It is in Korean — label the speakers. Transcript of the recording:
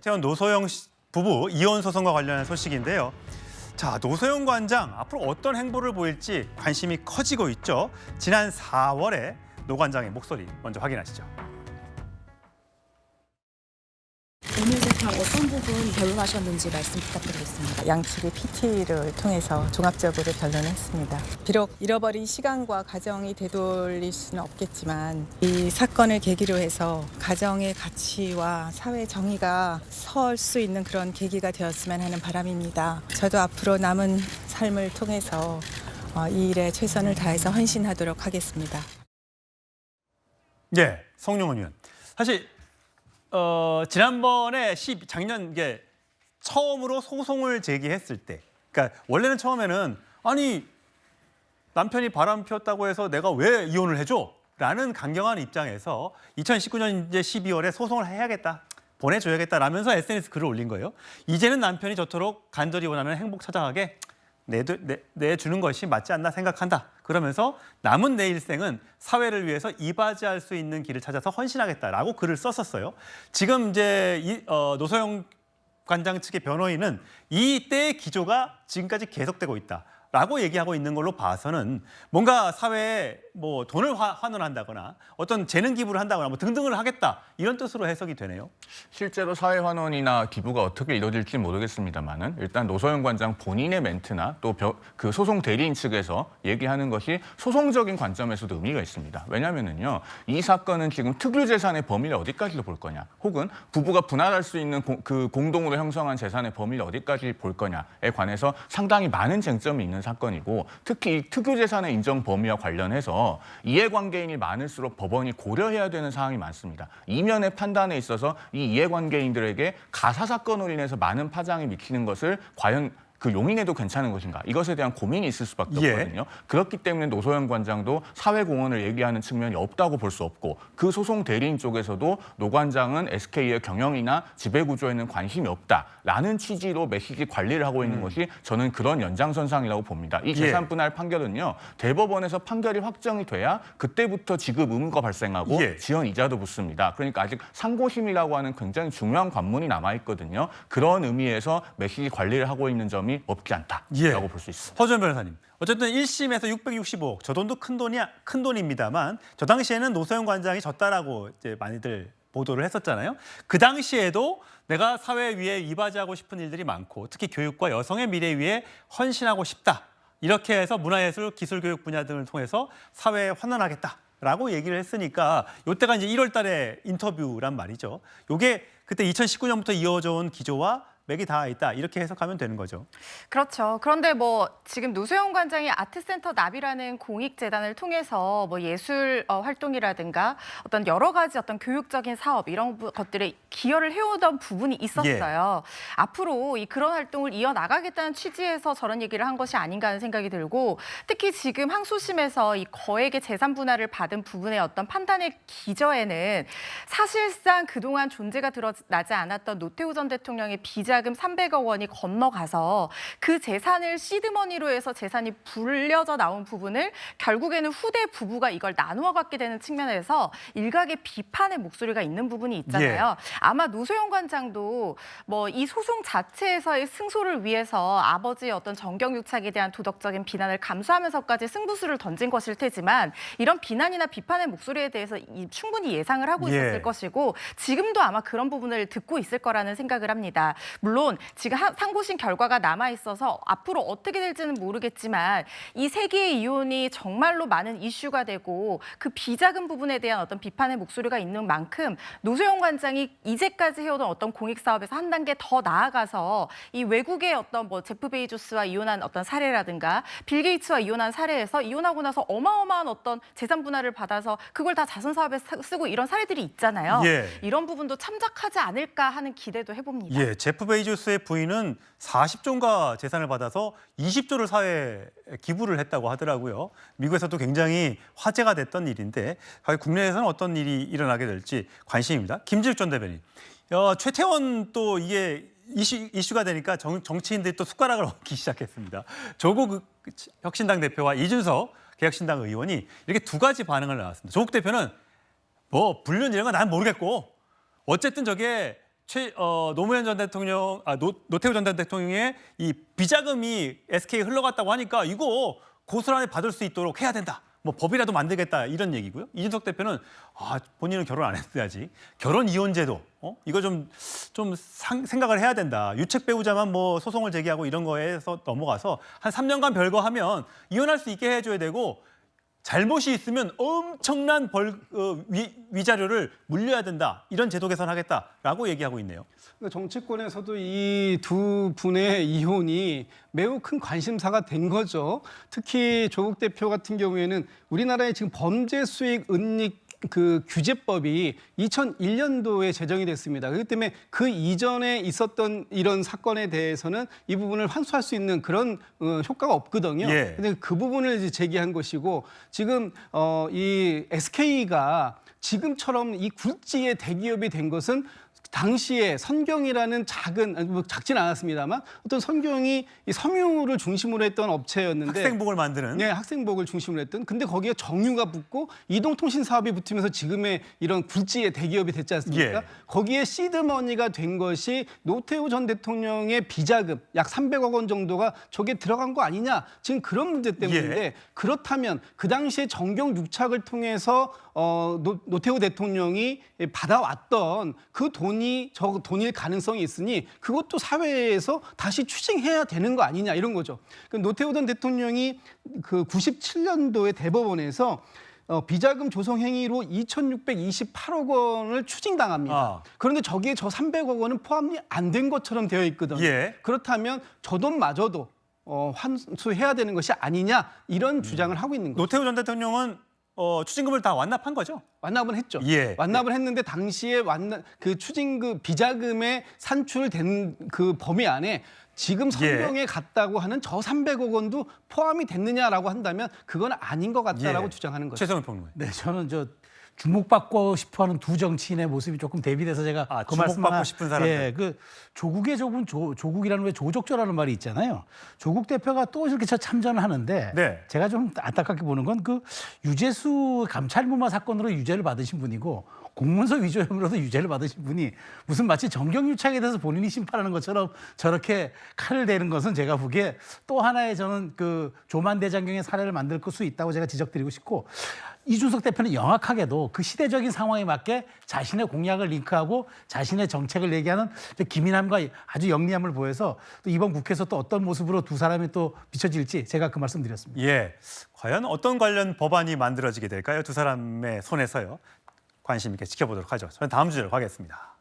Speaker 1: 최태원 노소영 부부 이혼 소송과 관련한 소식인데요. 자, 노소영 관장 앞으로 어떤 행보를 보일지 관심이 커지고 있죠. 지난 4월에 노 관장의 목소리 먼저 확인하시죠.
Speaker 2: 오늘 재판 어떤 부분 변론하셨는지 말씀 부탁드리겠습니다.
Speaker 3: 양측의 PT를 통해서 종합적으로 변론했습니다. 비록 잃어버린 시간과 가정이 되돌릴 수는 없겠지만 이 사건을 계기로 해서 가정의 가치와 사회 정의가 설 수 있는 그런 계기가 되었으면 하는 바람입니다. 저도 앞으로 남은 삶을 통해서 이 일에 최선을 다해서 헌신하도록 하겠습니다.
Speaker 1: 네, 성룡은 의원. 사실 지난번에 작년 이게 처음으로 소송을 제기했을 때, 그러니까 원래는 처음에는 아니 남편이 바람 피웠다고 해서 내가 왜 이혼을 해줘? 라는 강경한 입장에서 2019년 이제 12월에 소송을 해야겠다, 보내줘야겠다라면서 SNS 글을 올린 거예요. 이제는 남편이 저토록 간절히 원하는 행복 찾아가게 내주는 것이 맞지 않나 생각한다. 그러면서 남은 내 일생은 사회를 위해서 이바지할 수 있는 길을 찾아서 헌신하겠다라고 글을 썼었어요. 지금 이제 노소영 관장 측의 변호인은 이때의 기조가 지금까지 계속되고 있다라고 얘기하고 있는 걸로 봐서는 뭔가 사회에 뭐 돈을 환원한다거나 어떤 재능 기부를 한다거나 뭐 등등을 하겠다, 이런 뜻으로 해석이 되네요.
Speaker 4: 실제로 사회 환원이나 기부가 어떻게 이루어질지 모르겠습니다만은 일단 노소영 관장 본인의 멘트나 또 그 소송 대리인 측에서 얘기하는 것이 소송적인 관점에서도 의미가 있습니다. 왜냐하면은요, 이 사건은 지금 특유 재산의 범위를 어디까지로 볼 거냐, 혹은 부부가 분할할 수 있는 그 공동으로 형성한 재산의 범위를 어디까지 볼 거냐에 관해서 상당히 많은 쟁점이 있는 사건이고, 특히 이 특유 재산의 인정 범위와 관련해서 이해관계인이 많을수록 법원이 고려해야 되는 사항이 많습니다. 이면의 판단에 있어서 이 이해관계인들에게 가사 사건으로 인해서 많은 파장이 미치는 것을 과연 그 용인해도 괜찮은 것인가, 이것에 대한 고민이 있을 수밖에 없거든요. 그렇기 때문에 노소영 관장도 사회공헌을 얘기하는 측면이 없다고 볼 수 없고, 그 소송 대리인 쪽에서도 노 관장은 SK의 경영이나 지배구조에는 관심이 없다라는 취지로 메시지 관리를 하고 있는 것이 저는 그런 연장선상이라고 봅니다. 이 재산분할 판결은요, 대법원에서 판결이 확정이 돼야 그때부터 지급 의무가 발생하고 지연 이자도 붙습니다. 그러니까 아직 상고심이라고 하는 굉장히 중요한 관문이 남아있거든요. 그런 의미에서 메시지 관리를 하고 있는 점이 없지 않다라고 볼 수 있습니다.
Speaker 1: 허준 변호사님, 어쨌든 1심에서 665억, 저 돈도 큰 돈입니다만 저 당시에는 노소영 관장이 졌다라고 이제 많이들 보도를 했었잖아요. 그 당시에도 내가 사회 위에 이바지하고 싶은 일들이 많고 특히 교육과 여성의 미래 위에 헌신하고 싶다, 이렇게 해서 문화예술, 기술교육 분야 등을 통해서 사회에 환원하겠다라고 얘기를 했으니까 이때가 이제 1월 달에 인터뷰란 말이죠. 이게 그때 2019년부터 이어져 온 기조와 맥이 닿아 있다, 이렇게 해석하면 되는 거죠.
Speaker 5: 그렇죠. 그런데 뭐 지금 노소영 관장이 아트센터 나비라는 공익재단을 통해서 뭐 예술 활동이라든가 어떤 여러 가지 어떤 교육적인 사업 이런 것들에 기여를 해오던 부분이 있었어요. 앞으로 그런 활동을 이어나가겠다는 취지에서 저런 얘기를 한 것이 아닌가 하는 생각이 들고, 특히 지금 항소심에서 이 거액의 재산 분할을 받은 부분의 어떤 판단의 기저에는 사실상 그동안 존재가 드러나지 않았던 노태우 전 대통령의 비자금 300억 원이 건너가서 그 재산을 시드머니로 해서 재산이 불려져 나온 부분을 결국에는 후대 부부가 이걸 나누어 갖게 되는 측면에서 일각의 비판의 목소리가 있는 부분이 있잖아요. 아마 노소영 관장도 뭐 이 소송 자체에서의 승소를 위해서 아버지의 어떤 정경유착에 대한 도덕적인 비난을 감수하면서까지 승부수를 던진 것일 테지만, 이런 비난이나 비판의 목소리에 대해서 충분히 예상을 하고 있었을 것이고 지금도 아마 그런 부분을 듣고 있을 거라는 생각을 합니다. 물론 지금 상고심 결과가 남아 있어서 앞으로 어떻게 될지는 모르겠지만 이 세 개의 이혼이 정말로 많은 이슈가 되고 그 비자금 부분에 대한 어떤 비판의 목소리가 있는 만큼 노소영 관장이 이제까지 해오던 어떤 공익 사업에서 한 단계 더 나아가서 이 외국의 어떤 뭐 제프 베이조스와 이혼한 어떤 사례라든가 빌 게이츠와 이혼한 사례에서 이혼하고 나서 어마어마한 어떤 재산 분할을 받아서 그걸 다 자선 사업에 쓰고 이런 사례들이 있잖아요. 이런 부분도 참작하지 않을까 하는 기대도 해봅니다.
Speaker 1: 제프 베이조스의 부인은 40조인가 재산을 받아서 20조를 사회에 기부를 했다고 하더라고요. 미국에서도 굉장히 화제가 됐던 일인데 과연 국내에서는 어떤 일이 일어나게 될지 관심입니다. 김지욱 전 대변인, 최태원 또 이게 이슈가 되니까 정치인들이 또 숟가락을 얹기 시작했습니다. 조국 혁신당 대표와 이준석 개혁신당 의원이 이렇게 두 가지 반응을 나왔습니다. 조국 대표는 뭐 불륜 이런 건 난 모르겠고 어쨌든 저게 노무현 전 대통령, 노태우 전 대통령의 이 비자금이 SK에 흘러갔다고 하니까 이거 고스란히 받을 수 있도록 해야 된다. 뭐 법이라도 만들겠다 이런 얘기고요. 이준석 대표는 본인은 결혼 안 했어야지. 결혼 이혼제도 이거 좀 생각을 해야 된다. 유책 배우자만 뭐 소송을 제기하고 이런 거에서 넘어가서 한 3년간 별거하면 이혼할 수 있게 해줘야 되고 잘못이 있으면 엄청난 위자료를 물려야 된다. 이런 제도 개선하겠다라고 얘기하고 있네요.
Speaker 6: 정치권에서도 이 두 분의 이혼이 매우 큰 관심사가 된 거죠. 특히 조국 대표 같은 경우에는 우리나라의 지금 범죄 수익 은닉 규제법이 2001년도에 제정이 됐습니다. 그렇기 때문에 그 이전에 있었던 이런 사건에 대해서는 이 부분을 환수할 수 있는 그런 효과가 없거든요.
Speaker 1: 예.
Speaker 6: 근데 그 부분을 이제 제기한 것이고 지금 이 SK가 지금처럼 이 굴지의 대기업이 된 것은 당시에 선경이라는 작진 않았습니다만 어떤 선경이 이 섬유를 중심으로 했던 업체였는데
Speaker 1: 학생복을 만드는.
Speaker 6: 네, 학생복을 중심으로 했던. 근데 거기에 정유가 붙고 이동통신 사업이 붙으면서 지금의 이런 굴지의 대기업이 됐지 않습니까?
Speaker 1: 예.
Speaker 6: 거기에 시드머니가 된 것이 노태우 전 대통령의 비자금 약 300억 원 정도가 저게 들어간 거 아니냐? 지금 그런 문제 때문인데
Speaker 1: 예.
Speaker 6: 그렇다면 그 당시에 정경유착을 통해서 노태우 대통령이 받아왔던 그 돈이 저 돈일 가능성이 있으니 그것도 사회에서 다시 추징해야 되는 거 아니냐 이런 거죠. 노태우 전 대통령이 그 97년도에 대법원에서 비자금 조성 행위로 2,628억 원을 추징당합니다. 그런데 저기에 저 300억 원은 포함이 안 된 것처럼 되어 있거든요.
Speaker 1: 예.
Speaker 6: 그렇다면 저 돈마저도 환수해야 되는 것이 아니냐 이런 주장을 하고 있는 거죠.
Speaker 1: 노태우 전 대통령은 추징금을 다 완납한 거죠?
Speaker 6: 완납은 했죠.
Speaker 1: 예.
Speaker 6: 완납을 했는데 당시에 그 추징금 비자금에 산출된 그 범위 안에 지금 선경에 갔다고 하는 저 300억 원도 포함이 됐느냐라고 한다면 그건 아닌 것 같다라고
Speaker 1: 예.
Speaker 6: 주장하는 거죠.
Speaker 1: 최성훈 평론가님.
Speaker 7: 네, 저는 주목받고 싶어하는 두 정치인의 모습이 조금 대비돼서 제가 그 말씀
Speaker 1: 주목받고 싶은 사람들.
Speaker 7: 예, 그 조국의 조국은 조국이라는 왜 조족조라는 말이 있잖아요. 조국 대표가 또 이렇게 참전을 하는데
Speaker 1: 네.
Speaker 7: 제가 좀 안타깝게 보는 건 그 유재수 감찰무마 사건으로 유죄를 받으신 분이고 공문서 위조 혐의로도 유죄를 받으신 분이 무슨 마치 정경유착에 대해서 본인이 심판하는 것처럼 저렇게 칼을 대는 것은 제가 보기에 또 하나의 저는 그 조만대장경의 사례를 만들 수 있다고 제가 지적드리고 싶고 이준석 대표는 영악하게도 그 시대적인 상황에 맞게 자신의 공약을 링크하고 자신의 정책을 얘기하는 기민함과 아주 영리함을 보여서 또 이번 국회에서 또 어떤 모습으로 두 사람이 또 비춰질지 제가 그 말씀 드렸습니다.
Speaker 1: 예, 과연 어떤 관련 법안이 만들어지게 될까요? 두 사람의 손에서요. 관심 있게 지켜보도록 하죠. 저는 다음 주제로 가겠습니다.